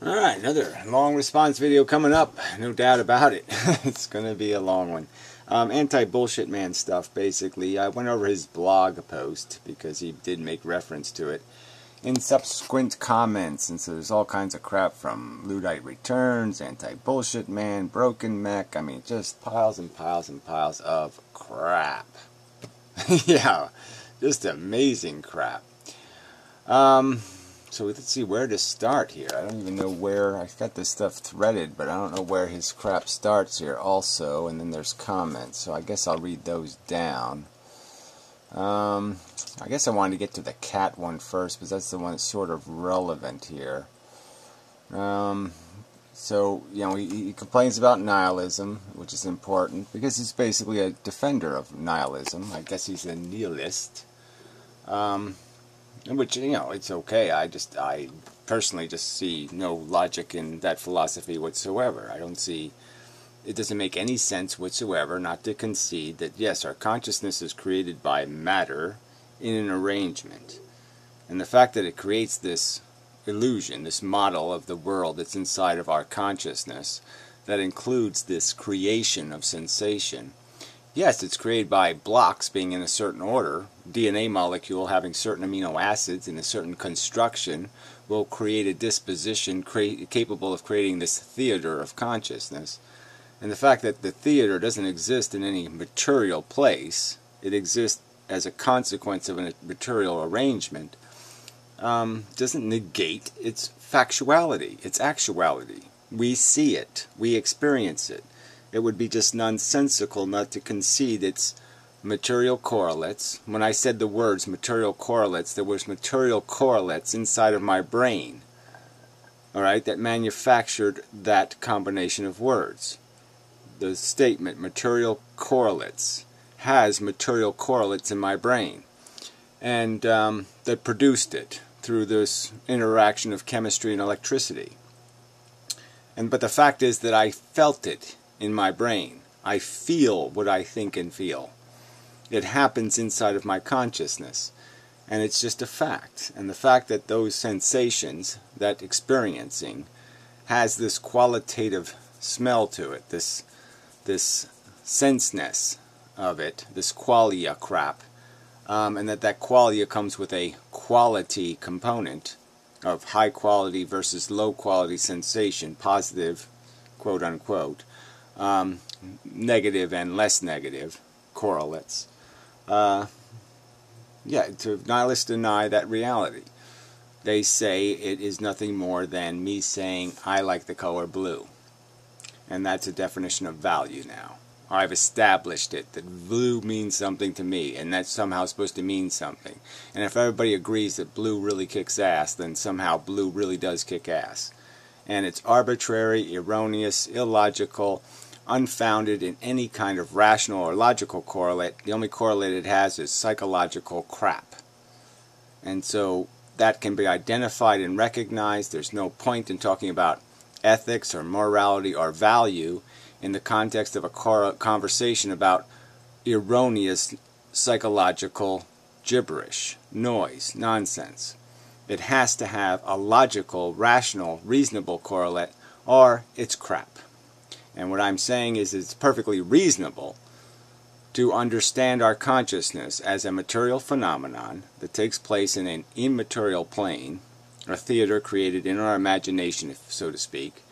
Alright, another long response video coming up, no doubt about it. It's going to be a long one. Anti-BullshitMan stuff, basically. I went over his blog post because he did make reference to it in subsequent comments, and so there's all kinds of crap from Luddite Returns, Anti-BullshitMan, Broken Mech. I mean, just piles and piles and piles of crap. Yeah, just amazing crap. So let's see where to start here. I don't even know where. I've got this stuff threaded, but I don't know where his crap starts here also. And then there's comments, so I guess I'll read those down. I guess I wanted to get to the cat one first, because that's the one that's sort of relevant here. So, you know, he complains about nihilism, which is important, because he's basically a defender of nihilism. I guess he's a nihilist. Which, you know, it's okay. I personally just see no logic in that philosophy whatsoever. I don't see, it doesn't make any sense whatsoever not to concede that, yes, our consciousness is created by matter in an arrangement. And the fact that it creates this illusion, this model of the world that's inside of our consciousness, that includes this creation of sensation. Yes, it's created by blocks being in a certain order. DNA molecule having certain amino acids in a certain construction will create a disposition capable of creating this theater of consciousness. And the fact that the theater doesn't exist in any material place, it exists as a consequence of a material arrangement, doesn't negate its factuality, its actuality. We see it, we experience it. It would be just nonsensical not to concede its material correlates. When I said the words material correlates, there was material correlates inside of my brain, alright, that manufactured that combination of words. The statement material correlates has material correlates in my brain, and that produced it through this interaction of chemistry and electricity. But the fact is that I felt it in my brain. I feel what I think and feel. It happens inside of my consciousness, and it's just a fact. And the fact that those sensations, that experiencing, has this qualitative smell to it, this senseness of it, this qualia crap, and that qualia comes with a quality component of high quality versus low quality sensation, positive, quote unquote, negative and less negative correlates. Yeah, to nihilists deny that reality. They say it is nothing more than me saying I like the color blue, and that's a definition of value now. I've established it that blue means something to me, and that's somehow supposed to mean something. And if everybody agrees that blue really kicks ass, then somehow blue really does kick ass. And it's arbitrary, erroneous, illogical, unfounded in any kind of rational or logical correlate. The only correlate it has is psychological crap. And so that can be identified and recognized. There's no point in talking about ethics or morality or value in the context of a conversation about erroneous psychological gibberish, noise, nonsense. It has to have a logical, rational, reasonable correlate, or it's crap. And what I'm saying is it's perfectly reasonable to understand our consciousness as a material phenomenon that takes place in an immaterial plane, a theater created in our imagination, so to speak,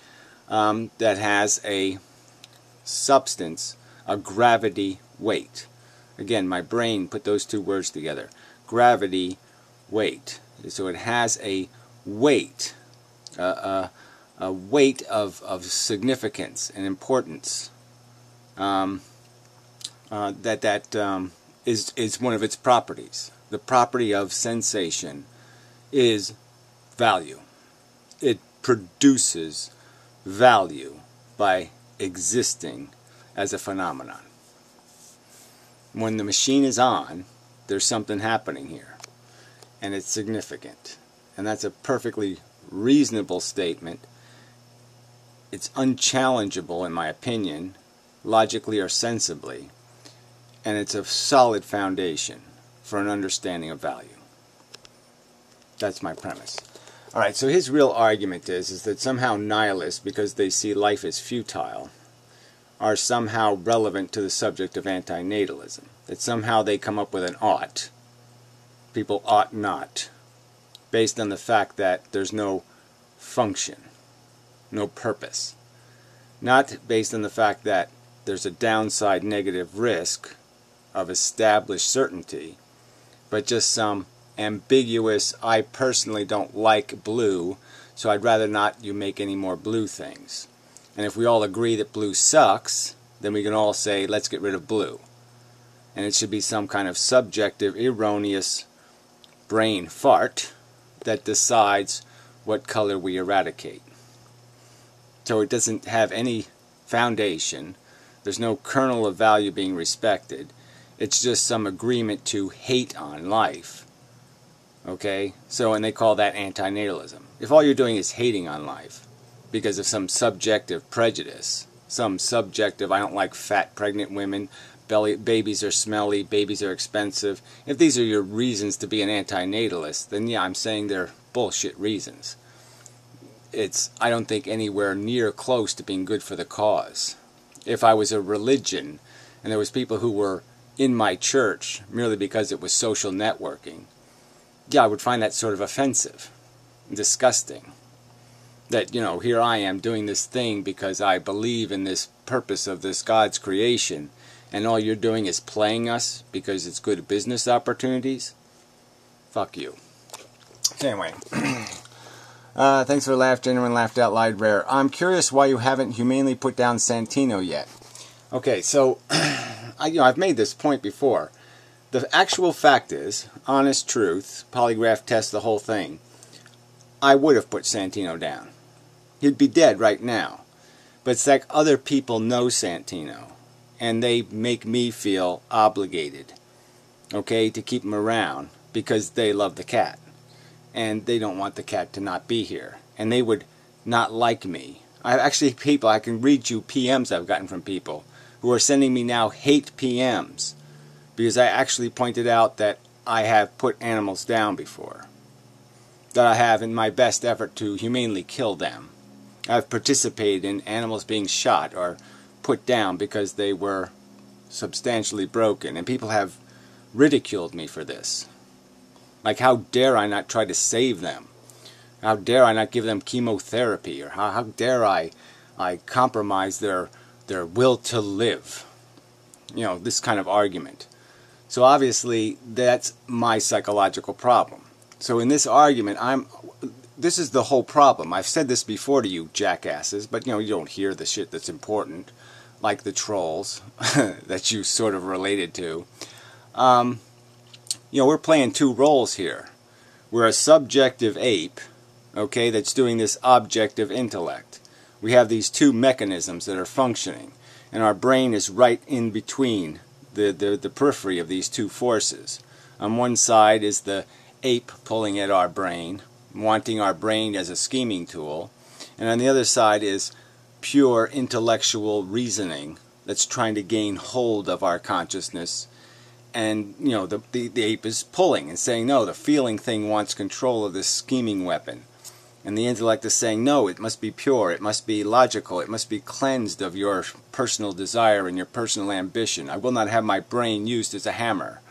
that has a substance, a gravity weight. Again, my brain put those two words together. Gravity weight. So it has a weight, a weight of significance and importance. That is one of its properties. The property of sensation is value. It produces value by existing as a phenomenon. When the machine is on, there's something happening here, and it's significant. And that's a perfectly reasonable statement. It's unchallengeable, in my opinion, logically or sensibly, and it's a solid foundation for an understanding of value. That's my premise. Alright, so his real argument is that somehow nihilists, because they see life as futile, are somehow relevant to the subject of antinatalism. That somehow they come up with an ought. People ought not. Based on the fact that there's no function. No purpose. Not based on the fact that there's a downside negative risk of established certainty, but just some ambiguous, I personally don't like blue, so I'd rather not you make any more blue things. And if we all agree that blue sucks, then we can all say, let's get rid of blue. And it should be some kind of subjective, erroneous brain fart that decides what color we eradicate. So it doesn't have any foundation. There's no kernel of value being respected. It's just some agreement to hate on life. Okay? So, and they call that antinatalism. If all you're doing is hating on life because of some subjective prejudice, some subjective, I don't like fat pregnant women, babies are smelly, babies are expensive. If these are your reasons to be an antinatalist, then yeah, I'm saying they're bullshit reasons. I don't think anywhere near close to being good for the cause. If I was a religion and there was people who were in my church merely because it was social networking, yeah, I would find that sort of offensive, disgusting. That, you know, here I am doing this thing because I believe in this purpose of this God's creation, and all you're doing is playing us because it's good business opportunities? Fuck you. Anyway, thanks for the laugh, genuine, laughed out loud, rare. I'm curious why you haven't humanely put down Santino yet. Okay, so, I've made this point before. The actual fact is, honest truth, polygraph test, the whole thing, I would have put Santino down. He'd be dead right now. But it's like other people know Santino, and they make me feel obligated, okay, to keep him around because they love the cat. And they don't want the cat to not be here. And they would not like me. I can read you PMs I've gotten from people who are sending me now hate PMs because I actually pointed out that I have put animals down before. That I have in my best effort to humanely kill them. I've participated in animals being shot or put down because they were substantially broken. And people have ridiculed me for this. Like, how dare I not try to save them? How dare I not give them chemotherapy? Or how dare I compromise their will to live? You know, this kind of argument. So obviously, that's my psychological problem. So in this argument, this is the whole problem. I've said this before to you jackasses, but you don't hear the shit that's important, like the trolls that you sort of related to. We're playing two roles here. We're a subjective ape, okay, that's doing this objective intellect. We have these two mechanisms that are functioning, and our brain is right in between the periphery of these two forces. On one side is the ape pulling at our brain, wanting our brain as a scheming tool, and on the other side is pure intellectual reasoning that's trying to gain hold of our consciousness. And, the ape is pulling and saying, no, the feeling thing wants control of this scheming weapon. And the intellect is saying, no, it must be pure, it must be logical, it must be cleansed of your personal desire and your personal ambition. I will not have my brain used as a hammer.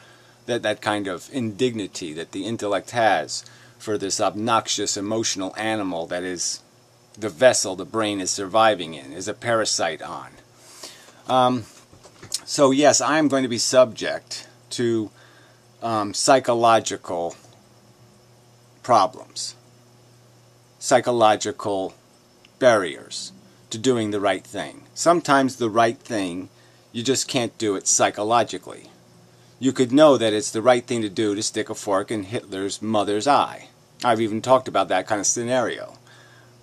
That kind of indignity that the intellect has for this obnoxious emotional animal that is the vessel the brain is surviving in, is a parasite on. So yes, I am going to be subject to psychological problems, psychological barriers to doing the right thing. Sometimes the right thing, you just can't do it psychologically. You could know that it's the right thing to do to stick a fork in Hitler's mother's eye. I've even talked about that kind of scenario.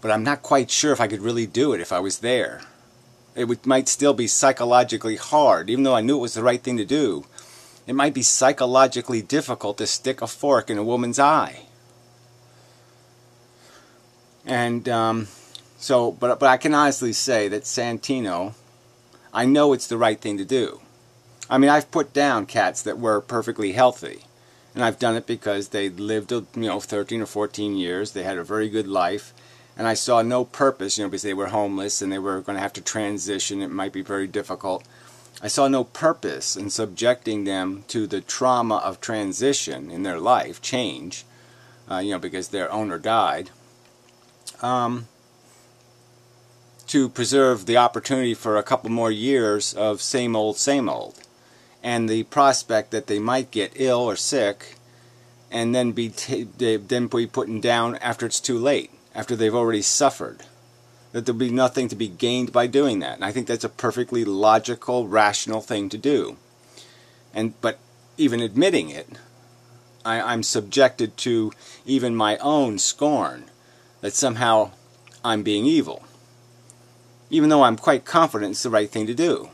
But I'm not quite sure if I could really do it if I was there. It might still be psychologically hard, even though I knew it was the right thing to do. It might be psychologically difficult to stick a fork in a woman's eye. And but I can honestly say that Santino, I know it's the right thing to do. I mean, I've put down cats that were perfectly healthy, And I've done it because they lived, 13 or 14 years. They had a very good life. And I saw no purpose, because they were homeless and they were going to have to transition. It might be very difficult. I saw no purpose in subjecting them to the trauma of transition in their life, change, because their owner died, to preserve the opportunity for a couple more years of same old, and the prospect that they might get ill or sick and then be put down after it's too late, after they've already suffered, that there'll be nothing to be gained by doing that. And I think that's a perfectly logical, rational thing to do. But even admitting it, I'm subjected to even my own scorn that somehow I'm being evil, even though I'm quite confident it's the right thing to do.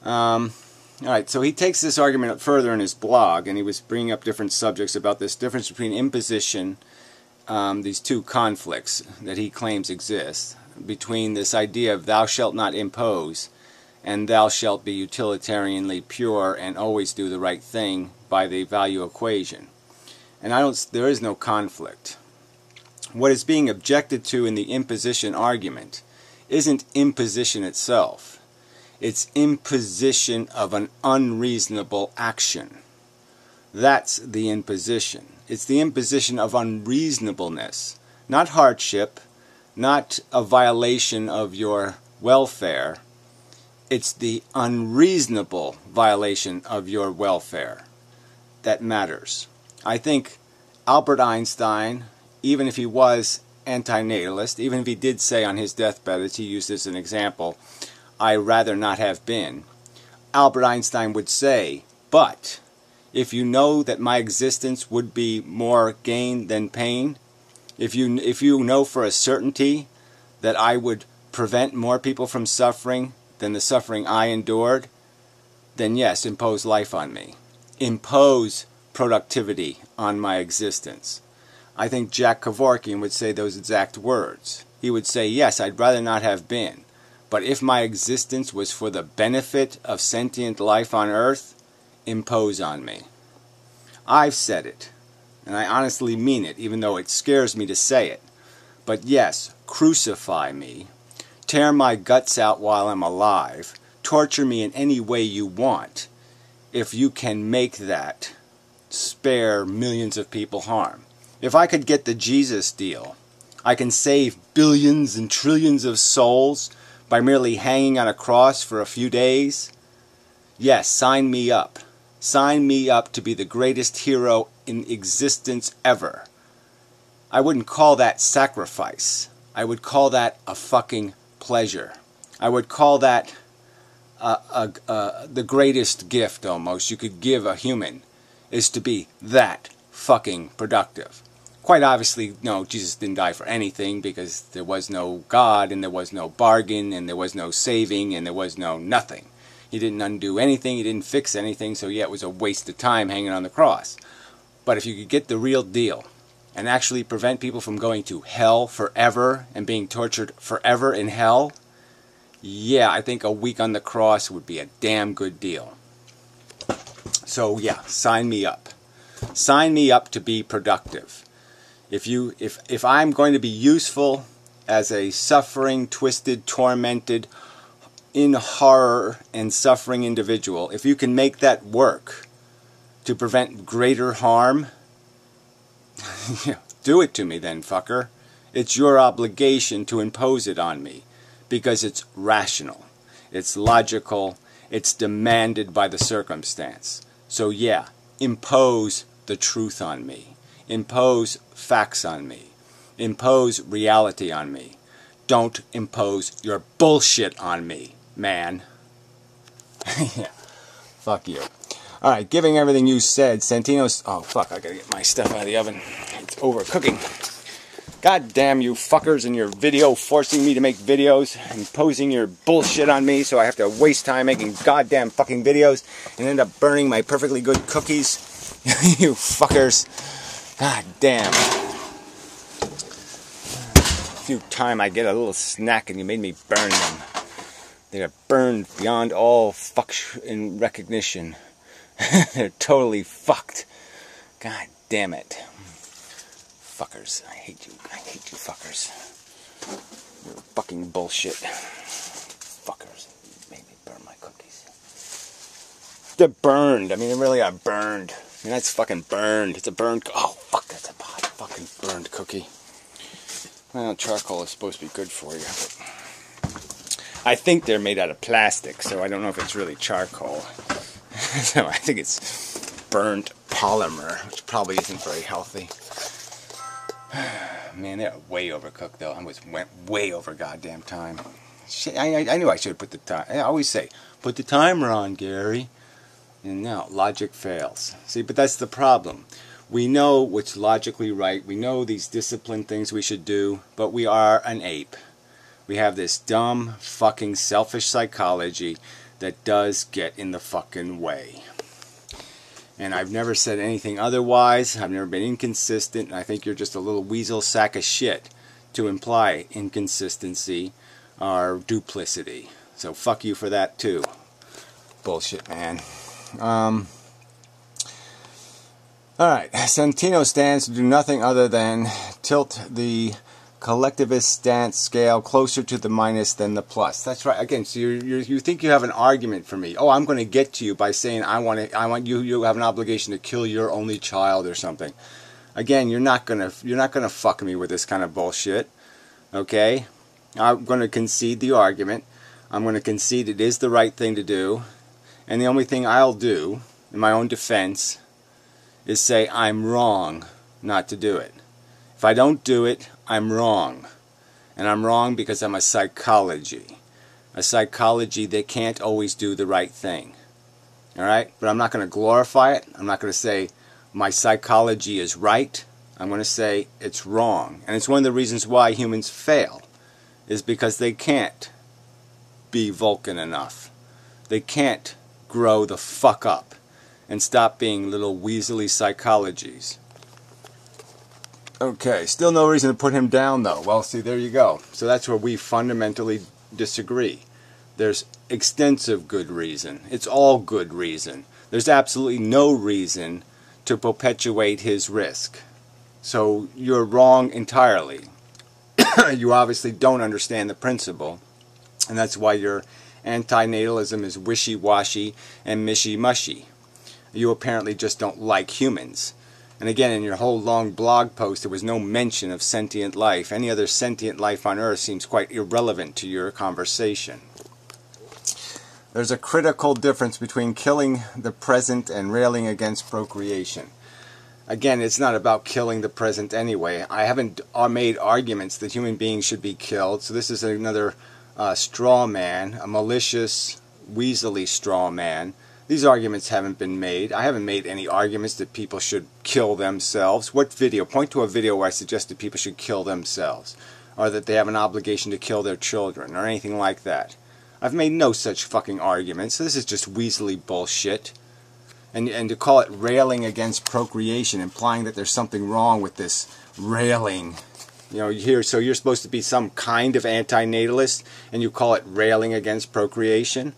Alright, so he takes this argument up further in his blog, and he was bringing up different subjects about this difference between imposition, these two conflicts that he claims exist, between this idea of thou shalt not impose and thou shalt be utilitarianly pure and always do the right thing by the value equation. And there is no conflict. What is being objected to in the imposition argument isn't imposition itself. It's imposition of an unreasonable action. That's the imposition. It's the imposition of unreasonableness, not hardship, not a violation of your welfare. It's the unreasonable violation of your welfare that matters. I think Albert Einstein, even if he was anti-natalist, even if he did say on his deathbed, as he used as an example, "I'd rather not have been," Albert Einstein would say, "But if you know that my existence would be more gain than pain, if you know for a certainty that I would prevent more people from suffering than the suffering I endured, then yes, impose life on me. Impose productivity on my existence." I think Jack Kevorkian would say those exact words. He would say, yes, I'd rather not have been, but if my existence was for the benefit of sentient life on Earth, impose on me. I've said it, and I honestly mean it, even though it scares me to say it. But yes, crucify me, tear my guts out while I'm alive, torture me in any way you want, if you can make that spare millions of people harm. If I could get the Jesus deal, I can save billions and trillions of souls by merely hanging on a cross for a few days. Yes, sign me up. Sign me up to be the greatest hero in existence ever. I wouldn't call that sacrifice. I would call that a fucking pleasure. I would call that the greatest gift almost you could give a human, is to be that fucking productive. Quite obviously, no, Jesus didn't die for anything, because there was no God, and there was no bargain, and there was no saving, and there was no nothing. He didn't undo anything, he didn't fix anything, so yeah, it was a waste of time hanging on the cross. But if you could get the real deal, and actually prevent people from going to hell forever, and being tortured forever in hell, yeah, I think a week on the cross would be a damn good deal. So yeah, sign me up. Sign me up to be productive. If I'm going to be useful as a suffering, twisted, tormented, in horror and suffering individual, if you can make that work to prevent greater harm, do it to me then, fucker. It's your obligation to impose it on me, because it's rational, it's logical, it's demanded by the circumstance. So yeah, impose the truth on me. Impose facts on me. Impose reality on me. Don't impose your bullshit on me, man. Yeah. Fuck you. Alright, giving everything you said, Santino's... Oh, fuck, I gotta get my stuff out of the oven. It's overcooking. God damn you fuckers and your video forcing me to make videos, imposing your bullshit on me so I have to waste time making goddamn fucking videos and end up burning my perfectly good cookies. You fuckers. God damn. A few time I get a little snack and you made me burn them. They are burned beyond all fuck in recognition. They're totally fucked. God damn it. Fuckers. I hate you. I hate you fuckers. You're fucking bullshit. Fuckers. You made me burn my cookies. They're burned. I mean, they really are burned. I mean, that's fucking burned. It's a burned... Oh, fuck, that's a hot fucking burned cookie. Well, charcoal is supposed to be good for you, but... I think they're made out of plastic, so I don't know if it's really charcoal. So I think it's burnt polymer, which probably isn't very healthy. Man, they're way overcooked, though. Went way over goddamn time. Shit, I knew I should have put the time. I always say, put the timer on, Gary. And no, logic fails. See, but that's the problem. We know what's logically right. We know these disciplined things we should do, but we are an ape. We have this dumb, fucking selfish psychology that does get in the fucking way. And I've never said anything otherwise. I've never been inconsistent. And I think you're just a little weasel sack of shit to imply inconsistency or duplicity. So fuck you for that too. Bullshit, man. Alright, Santino's stance to do nothing other than tilt the collectivist stance scale closer to the minus than the plus. That's right. Again, so you think you have an argument for me. Oh, I'm going to get to you by saying I want you have an obligation to kill your only child or something. Again, you're not going to fuck me with this kind of bullshit. Okay? I'm going to concede the argument. I'm going to concede it is the right thing to do. And the only thing I'll do in my own defense is say I'm wrong not to do it. If I don't do it, I'm wrong. And I'm wrong because I'm a psychology. A psychology that can't always do the right thing. Alright? But I'm not going to glorify it. I'm not going to say my psychology is right. I'm going to say it's wrong. And it's one of the reasons why humans fail. Is because they can't be Vulcan enough. They can't grow the fuck up. And stop being little weaselly psychologies. Okay, still no reason to put him down though. Well, see, there you go. So that's where we fundamentally disagree. There's extensive good reason. It's all good reason. There's absolutely no reason to perpetuate his risk. So you're wrong entirely. You obviously don't understand the principle. And that's why your antinatalism is wishy-washy and mishy-mushy. You apparently just don't like humans. And again, in your whole long blog post, there was no mention of sentient life. Any other sentient life on Earth seems quite irrelevant to your conversation. There's a critical difference between killing the present and railing against procreation. Again, it's not about killing the present anyway. I haven't made arguments that human beings should be killed, so this is another straw man, a malicious, weaselly straw man. These arguments haven't been made. I haven't made any arguments that people should kill themselves. What video? Point to a video where I suggested people should kill themselves. Or that they have an obligation to kill their children. Or anything like that. I've made no such fucking arguments. So this is just weaselly bullshit. And to call it railing against procreation, implying that there's something wrong with this railing. You know, so you're supposed to be some kind of antinatalist, and you call it railing against procreation?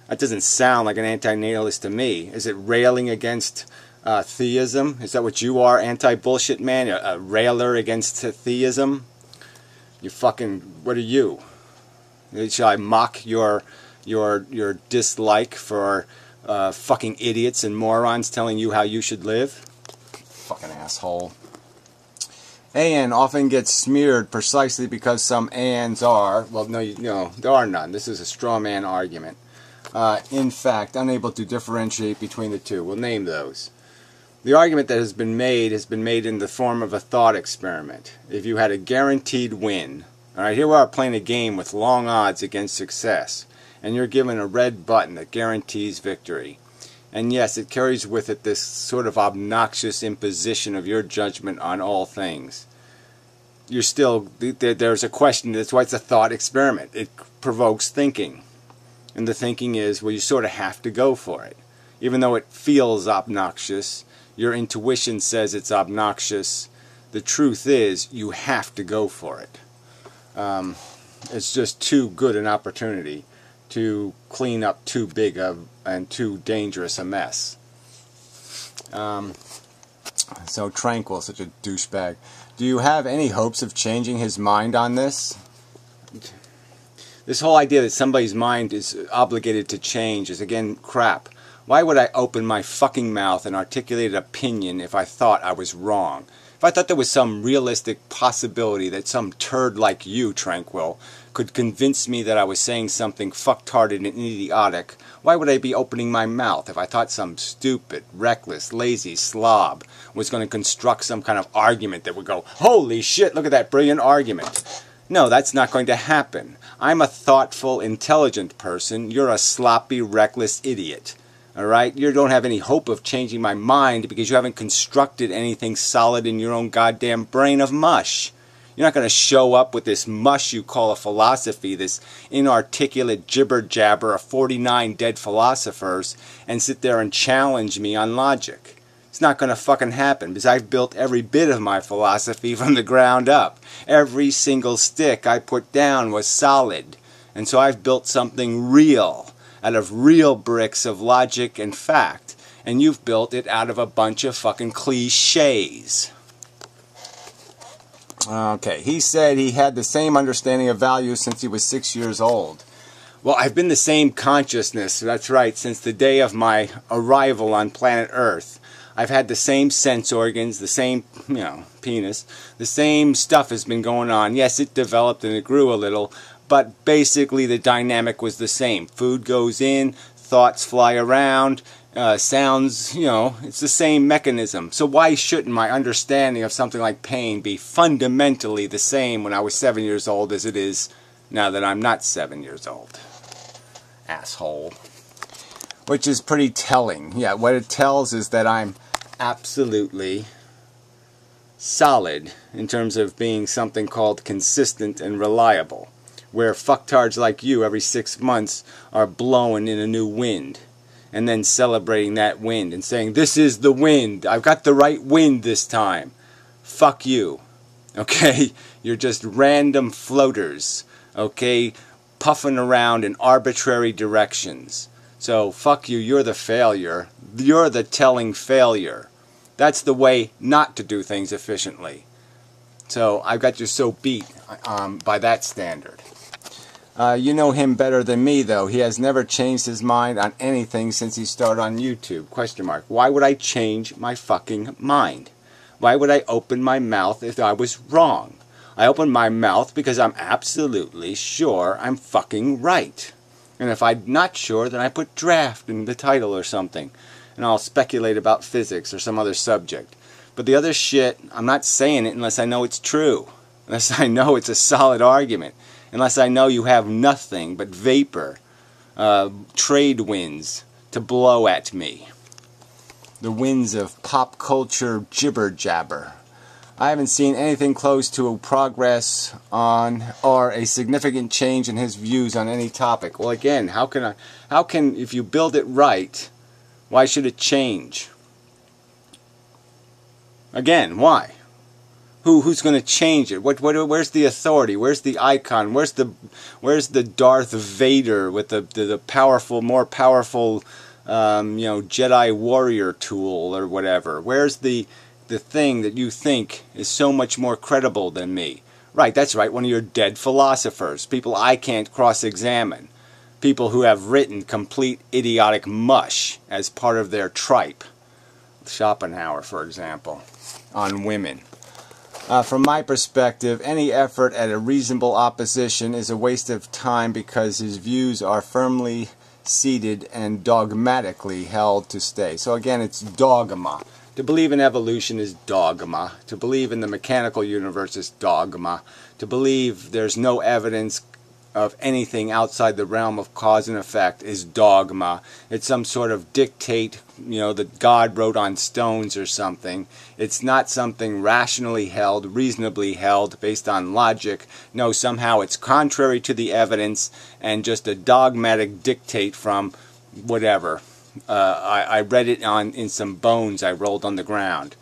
That doesn't sound like an antinatalist to me. Is it railing against theism? Is that what you are, anti-bullshit man? A railer against theism? You fucking... What are you? Shall I mock your dislike for fucking idiots and morons telling you how you should live? Fucking asshole. AN often gets smeared precisely because some ANs are... Well, no, there are none. This is a straw man argument. In fact, unable to differentiate between the two. We'll name those. The argument that has been made in the form of a thought experiment. If you had a guaranteed win, alright, here we are playing a game with long odds against success, and you're given a red button that guarantees victory. And yes, it carries with it this sort of obnoxious imposition of your judgment on all things. You're still, there's a question, that's why it's a thought experiment. It provokes thinking. And the thinking is, well, you sort of have to go for it. Even though it feels obnoxious, your intuition says it's obnoxious. The truth is, you have to go for it. It's just too good an opportunity to clean up too big and too dangerous a mess. So tranquil, such a douchebag. Do you have any hopes of changing his mind on this? This whole idea that somebody's mind is obligated to change is, again, crap. Why would I open my fucking mouth and articulate an opinion if I thought I was wrong? If I thought there was some realistic possibility that some turd like you, Tranquil, could convince me that I was saying something fucktarded and idiotic, why would I be opening my mouth if I thought some stupid, reckless, lazy slob was going to construct some kind of argument that would go, holy shit, look at that brilliant argument? No, that's not going to happen. I'm a thoughtful, intelligent person. You're a sloppy, reckless idiot. Alright? You don't have any hope of changing my mind because you haven't constructed anything solid in your own goddamn brain of mush. You're not going to show up with this mush you call a philosophy, this inarticulate jibber-jabber of 49 dead philosophers, and sit there and challenge me on logic. It's not going to fucking happen because I've built every bit of my philosophy from the ground up. Every single stick I put down was solid. And so I've built something real out of real bricks of logic and fact. And you've built it out of a bunch of fucking cliches. Okay, he said he had the same understanding of value since he was 6 years old. Well, I've been the same consciousness, that's right, since the day of my arrival on planet Earth. I've had the same sense organs, the same, penis. The same stuff has been going on. Yes, it developed and it grew a little, but basically the dynamic was the same. Food goes in, thoughts fly around, sounds, it's the same mechanism. So why shouldn't my understanding of something like pain be fundamentally the same when I was 7 years old as it is now that I'm not 7 years old? Asshole. Which is pretty telling. Yeah, what it tells is that I'm absolutely solid in terms of being something called consistent and reliable. Where fucktards like you every 6 months are blowing in a new wind. And then celebrating that wind and saying, this is the wind. I've got the right wind this time. Fuck you. Okay? You're just random floaters. Okay? Puffing around in arbitrary directions. So, fuck you. You're the failure. You're the telling failure. That's the way not to do things efficiently. So, I've got you so beat by that standard. You know him better than me, though. He has never changed his mind on anything since he started on YouTube. Question mark. Why would I change my fucking mind? Why would I open my mouth if I was wrong? I open my mouth because I'm absolutely sure I'm fucking right. And if I'm not sure, then I put draft in the title or something. And I'll speculate about physics or some other subject. But the other shit, I'm not saying it unless I know it's true. Unless I know it's a solid argument. Unless I know you have nothing but vapor, trade winds to blow at me. The winds of pop culture jibber-jabber. I haven't seen anything close to a progress on or a significant change in his views on any topic. Well, again, how can, if you build it right, why should it change? Again, why? Who's going to change it? Where's the authority? Where's the icon? Where's the Darth Vader with the powerful, more powerful, Jedi warrior tool or whatever? Where's the thing that you think is so much more credible than me? Right, that's right. One of your dead philosophers, people I can't cross-examine, people who have written complete idiotic mush as part of their tripe. Schopenhauer, for example, on women. From my perspective, any effort at a reasonable opposition is a waste of time because his views are firmly seated and dogmatically held to stay. So again, it's dogma. To believe in evolution is dogma. To believe in the mechanical universe is dogma. To believe there's no evidence of anything outside the realm of cause and effect is dogma. It's some sort of dictate, that God wrote on stones or something. It's not something rationally held, reasonably held, based on logic. No, somehow it's contrary to the evidence and just a dogmatic dictate from whatever. I read it in some bones I rolled on the ground.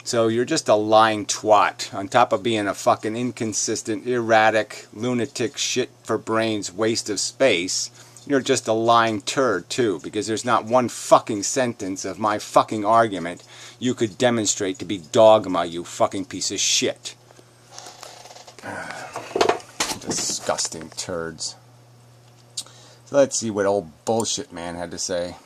So you're just a lying twat, on top of being a fucking inconsistent, erratic, lunatic, shit for brains waste of space. You're just a lying turd, too, because there's not one fucking sentence of my fucking argument you could demonstrate to be dogma, you fucking piece of shit. Disgusting turds. So let's see what old BullshitMan had to say.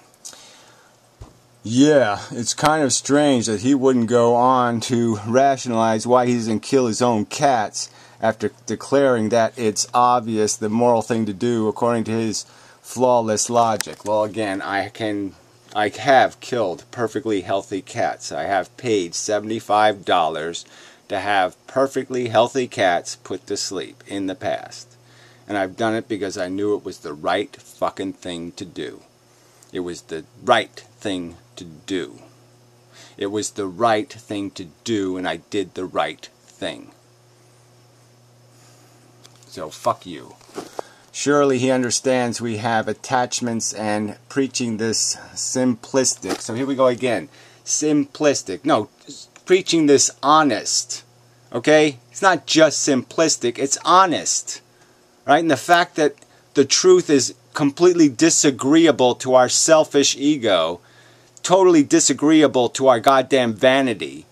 Yeah, it's kind of strange that he wouldn't go on to rationalize why he doesn't kill his own cats after declaring that it's obvious the moral thing to do according to his flawless logic. Well, again, I have killed perfectly healthy cats. I have paid $75 to have perfectly healthy cats put to sleep in the past. And I've done it because I knew it was the right fucking thing to do. It was the right thing to do. It was the right thing to do, and I did the right thing. So, fuck you. Surely he understands we have attachments and preaching this simplistic. So here we go again. Simplistic. No, preaching this honest. Okay? It's not just simplistic, it's honest. Right? And the fact that the truth is completely disagreeable to our selfish ego, totally disagreeable to our goddamn vanity.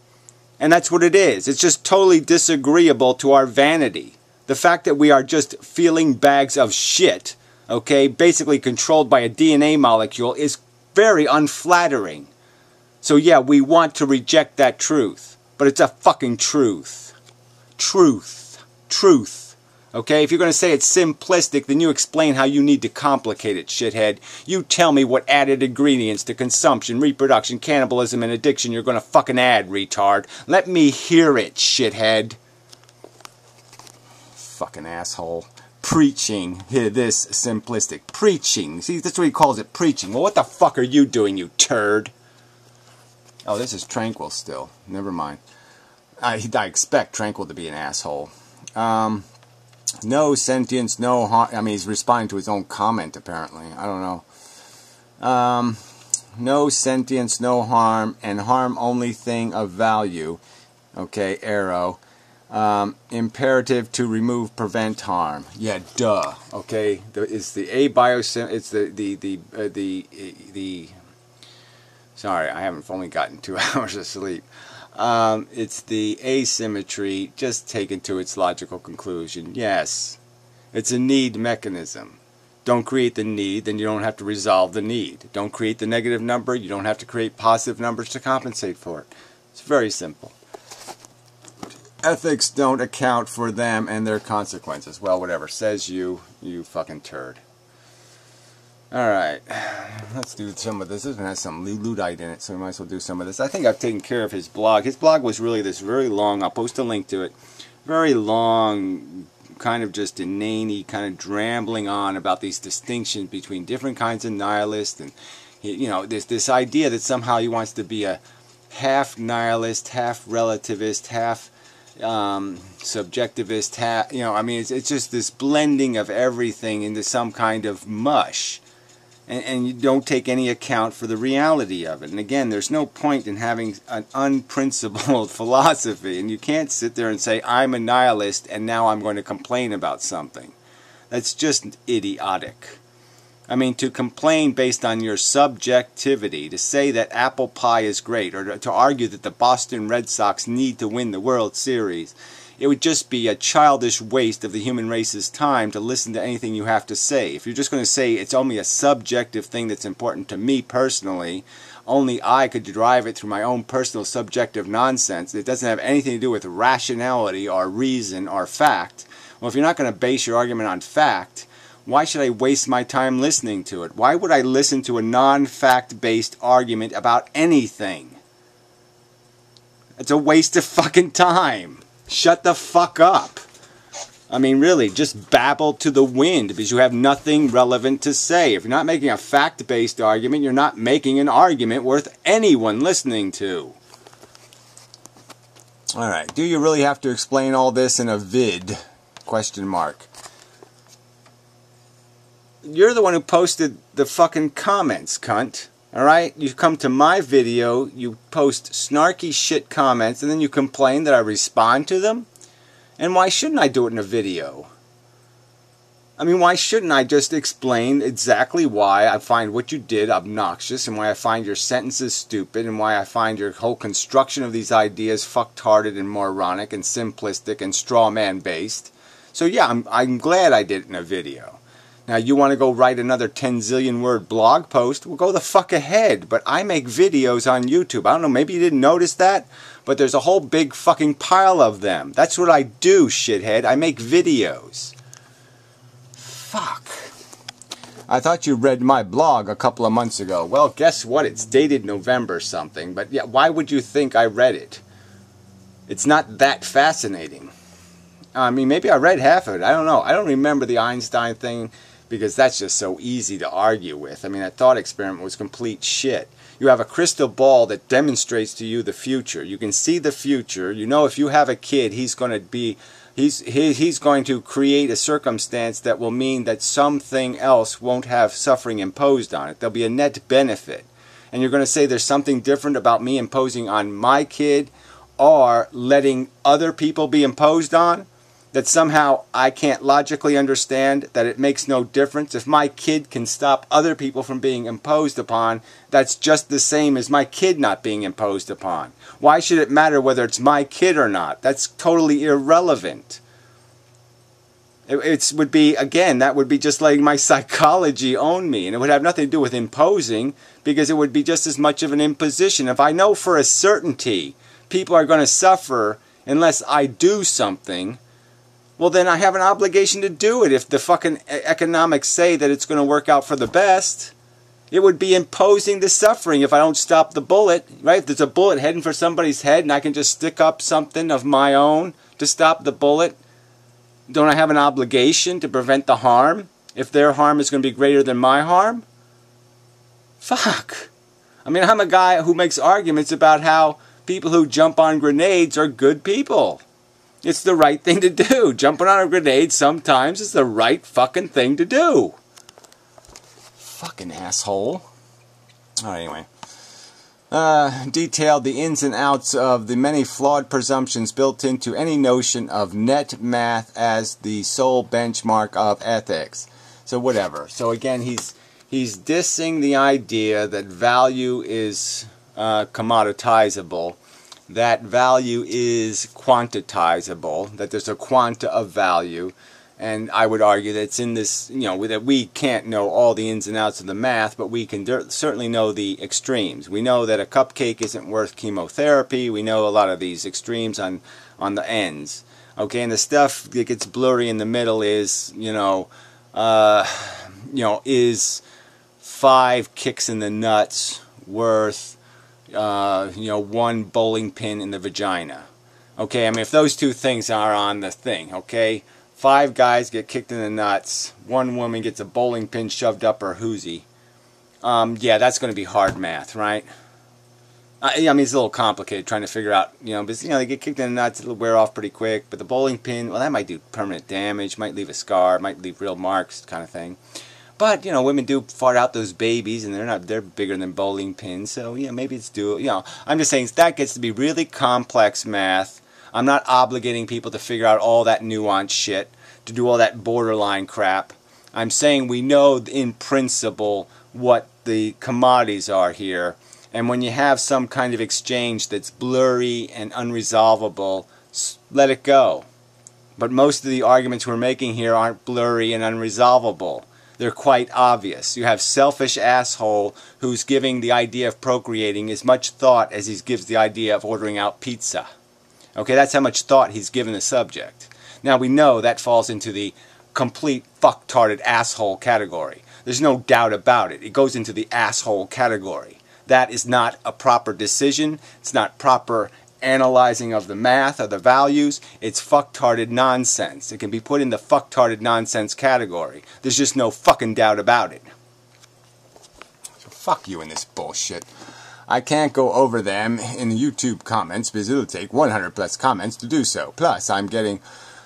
And that's what it is. It's just totally disagreeable to our vanity. The fact that we are just feeling bags of shit, okay, basically controlled by a DNA molecule, is very unflattering. So yeah, we want to reject that truth. But it's a fucking truth. Truth. Truth. Okay, if you're going to say it's simplistic, then you explain how you need to complicate it, shithead. You tell me what added ingredients to consumption, reproduction, cannibalism, and addiction you're going to fucking add, retard. Let me hear it, shithead. Fucking asshole. Preaching this simplistic. Preaching. See, that's what he calls it, preaching. Well, what the fuck are you doing, you turd? Oh, this is Tranquil still. Never mind. I expect Tranquil to be an asshole. No sentience, no harm. I mean, he's responding to his own comment, apparently. I don't know. No sentience, no harm, and harm only thing of value. Okay, arrow. Imperative to remove, prevent harm. Yeah, duh. Okay, it's the abiosim. It's the. Sorry, I haven't only gotten 2 hours of sleep. It's the asymmetry just taken to its logical conclusion. Yes, it's a need mechanism. Don't create the need, then you don't have to resolve the need. Don't create the negative number, you don't have to create positive numbers to compensate for it. It's very simple. Ethics don't account for them and their consequences. Well, whatever. Says you fucking turd. Alright. Let's do some of this. This one has some Luddite in it, so we might as well do some of this. I think I've taken care of his blog. His blog was really this very long, I'll post a link to it, very long, kind of just inane-y, kind of drambling on about these distinctions between different kinds of nihilists, and, you know, this idea that somehow he wants to be a half nihilist, half relativist, half subjectivist, you know, I mean, it's just this blending of everything into some kind of mush, and you don't take any account for the reality of it. And again, there's no point in having an unprincipled philosophy, and you can't sit there and say, I'm a nihilist and now I'm going to complain about something. That's just idiotic. I mean, to complain based on your subjectivity, to say that apple pie is great, or to argue that the Boston Red Sox need to win the World Series, it would just be a childish waste of the human race's time to listen to anything you have to say. If you're just going to say it's only a subjective thing that's important to me personally, only I could derive it through my own personal subjective nonsense, it doesn't have anything to do with rationality or reason or fact. Well, if you're not going to base your argument on fact, why should I waste my time listening to it? Why would I listen to a non-fact-based argument about anything? It's a waste of fucking time. Shut the fuck up. I mean, really, just babble to the wind because you have nothing relevant to say. If you're not making a fact-based argument, you're not making an argument worth anyone listening to. Alright, do you really have to explain all this in a vid? Question mark. You're the one who posted the fucking comments, cunt. Alright? You come to my video, you post snarky shit comments, and then you complain that I respond to them? And why shouldn't I do it in a video? I mean, why shouldn't I just explain exactly why I find what you did obnoxious, and why I find your sentences stupid, and why I find your whole construction of these ideas fucktarded and moronic and simplistic and straw man based. So yeah, I'm glad I did it in a video. Now you want to go write another 10 zillion word blog post? Well, go the fuck ahead. But I make videos on YouTube. I don't know, maybe you didn't notice that, but there's a whole big fucking pile of them. That's what I do, shithead. I make videos. Fuck. I thought you read my blog a couple of months ago. Well, guess what? It's dated November something. But yeah, why would you think I read it? It's not that fascinating. I mean, maybe I read half of it. I don't know. I don't remember the Einstein thing because that's just so easy to argue with. I mean, that thought experiment was complete shit. You have a crystal ball that demonstrates to you the future. You can see the future. You know, if you have a kid, he's going to be... He's going to create a circumstance that will mean that something else won't have suffering imposed on it. There'll be a net benefit. And you're going to say there's something different about me imposing on my kid or letting other people be imposed on? That somehow I can't logically understand that it makes no difference. If my kid can stop other people from being imposed upon, that's just the same as my kid not being imposed upon. Why should it matter whether it's my kid or not? That's totally irrelevant. It would be, again, that would be just letting my psychology own me. And it would have nothing to do with imposing, because it would be just as much of an imposition. If I know for a certainty people are going to suffer unless I do something, well, then I have an obligation to do it. If the fucking economics say that it's going to work out for the best, it would be imposing the suffering if I don't stop the bullet, right? If there's a bullet heading for somebody's head and I can just stick up something of my own to stop the bullet, don't I have an obligation to prevent the harm if their harm is going to be greater than my harm? Fuck. I mean, I'm a guy who makes arguments about how people who jump on grenades are good people. It's the right thing to do. Jumping on a grenade sometimes is the right fucking thing to do. Fucking asshole. Alright, anyway. Detailed the ins and outs of the many flawed presumptions built into any notion of net math as the sole benchmark of ethics. So whatever. So again, he's dissing the idea that value is commoditizable. That value is quantitizable, that there's a quanta of value, and I would argue that it's in this, you know, that we can't know all the ins and outs of the math, but we can certainly know the extremes. We know that a cupcake isn't worth chemotherapy. We know a lot of these extremes on the ends. Okay, and the stuff that gets blurry in the middle is, is 5 kicks in the nuts worth one bowling pin in the vagina. Okay, I mean, if those two things are on the thing, okay, 5 guys get kicked in the nuts, 1 woman gets a bowling pin shoved up her hoosie. Yeah, that's going to be hard math, right? I mean, it's a little complicated trying to figure out, because, they get kicked in the nuts, it'll wear off pretty quick, but the bowling pin, well, that might do permanent damage, might leave a scar, might leave real marks, kind of thing. But, women do fart out those babies, and they're bigger than bowling pins, so, maybe it's doable. I'm just saying that gets to be really complex math. I'm not obligating people to figure out all that nuanced shit, to do all that borderline crap. I'm saying we know in principle what the commodities are here, and when you have some kind of exchange that's blurry and unresolvable, let it go. But most of the arguments we're making here aren't blurry and unresolvable. They're quite obvious. You have selfish asshole who's giving the idea of procreating as much thought as he gives the idea of ordering out pizza. Okay, that's how much thought he's given the subject. Now we know that falls into the complete fucktarded asshole category. There's no doubt about it. It goes into the asshole category. That is not a proper decision. It's not proper analyzing of the math or the values. It's fucktarded nonsense. It can be put in the fucktarded nonsense category. There's just no fucking doubt about it. So fuck you in this bullshit. I can't go over them in the YouTube comments because it'll take 100 plus comments to do so. Plus, I'm getting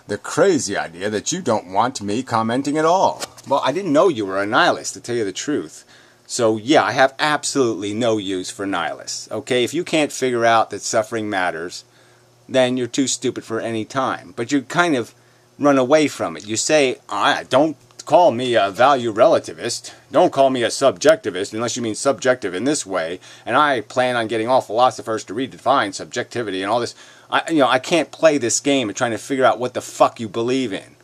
the crazy idea that you don't want me commenting at all. Well, I didn't know you were a nihilist, to tell you the truth. So, yeah, I have absolutely no use for nihilists. Okay, if you can't figure out that suffering matters, then you're too stupid for any time. But you kind of run away from it. You say, don't call me a value relativist. Don't call me a subjectivist unless you mean subjective in this way. And I plan on getting all philosophers to redefine subjectivity and all this. I can't play this game of trying to figure out what the fuck you believe in.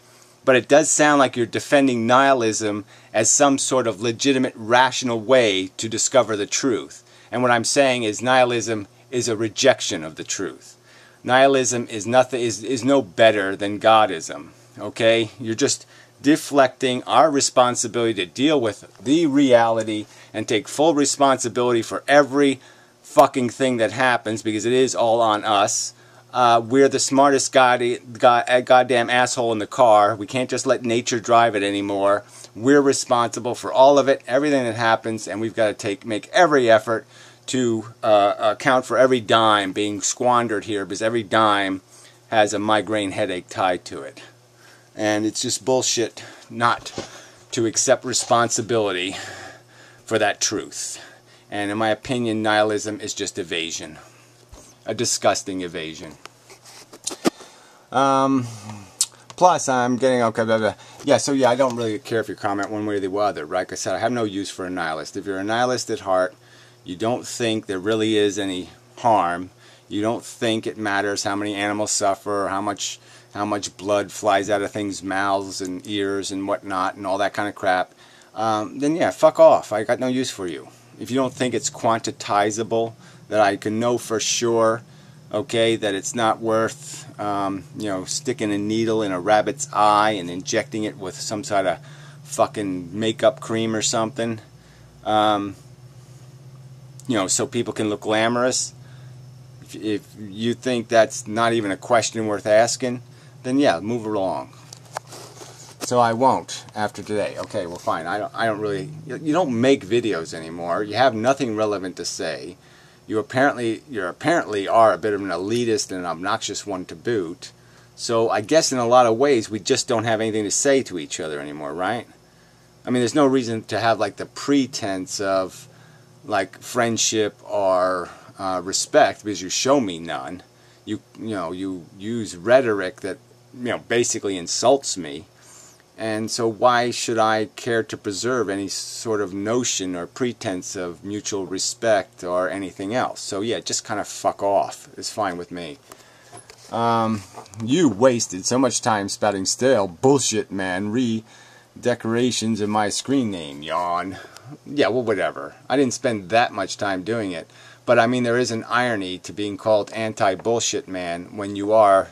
But it does sound like you're defending nihilism as some sort of legitimate, rational way to discover the truth. And what I'm saying is nihilism is a rejection of the truth. Nihilism is nothing, is no better than Godism. Okay? You're just deflecting our responsibility to deal with the reality and take full responsibility for every fucking thing that happens, because it is all on us. We're the smartest goddamn asshole in the car. We can't just let nature drive it anymore. We're responsible for all of it, everything that happens, and we've got to make every effort to account for every dime being squandered here, because every dime has a migraine headache tied to it. And it's just bullshit not to accept responsibility for that truth. And in my opinion, nihilism is just evasion. A disgusting evasion. Plus, I'm getting okay. Blah, blah. Yeah, so yeah, I don't really care if you comment one way or the other. Right? Like I said, I have no use for a nihilist. If you're a nihilist at heart, you don't think there really is any harm. You don't think it matters how many animals suffer, or how much blood flies out of things' mouths and ears and whatnot, and all that kind of crap. Then yeah, fuck off. I got no use for you. If you don't think it's quantizable, that I can know for sure, okay, that it's not worth, sticking a needle in a rabbit's eye and injecting it with some sort of fucking makeup cream or something, so people can look glamorous. If you think that's not even a question worth asking, then yeah, move along. So I won't after today. Okay, well fine. I don't really. You don't make videos anymore. You have nothing relevant to say. You apparently are a bit of an elitist and an obnoxious one to boot. So I guess in a lot of ways we just don't have anything to say to each other anymore, right? I mean, there's no reason to have like the pretense of like friendship or respect, because you show me none. You use rhetoric that basically insults me. And so why should I care to preserve any sort of notion or pretense of mutual respect or anything else? So yeah, just kind of fuck off. It's fine with me. You wasted so much time spouting stale bullshit, man. Redecorations of my screen name. Yawn. Yeah, well, whatever. I didn't spend that much time doing it. But I mean, there is an irony to being called anti-bullshit man when you are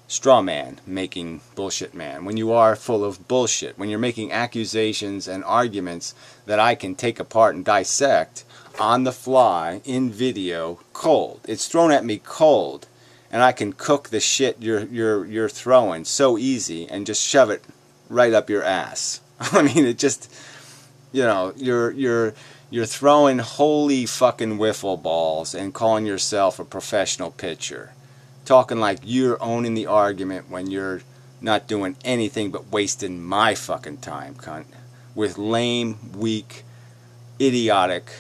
straw man making bullshit man, when you are full of bullshit, when you're making accusations and arguments that I can take apart and dissect on the fly in video cold. It's thrown at me cold, and I can cook the shit you're throwing so easy and just shove it right up your ass. I mean, it just, you're throwing holy fucking wiffle balls and calling yourself a professional pitcher. Talking like you're owning the argument when you're not doing anything but wasting my fucking time, cunt, with lame, weak, idiotic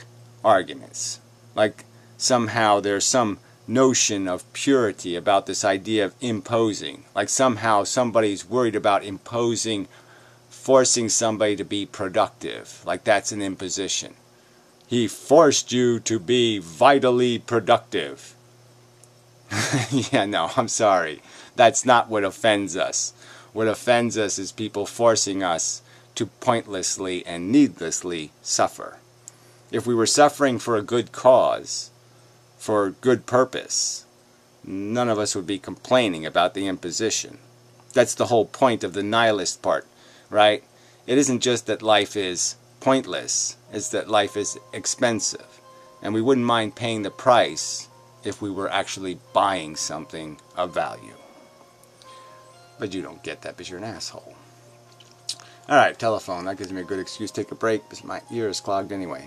arguments. Like somehow there's some notion of purity about this idea of imposing. Like somehow somebody's worried about imposing, forcing somebody to be productive. Like that's an imposition. He forced you to be vitally productive. Yeah, no, I'm sorry. That's not what offends us. What offends us is people forcing us to pointlessly and needlessly suffer. If we were suffering for a good cause, for a good purpose, none of us would be complaining about the imposition. That's the whole point of the nihilist part, right? It isn't just that life is pointless, it's that life is expensive. And we wouldn't mind paying the price if we were actually buying something of value. But you don't get that because you're an asshole. Alright, telephone. That gives me a good excuse to take a break because my ear is clogged anyway.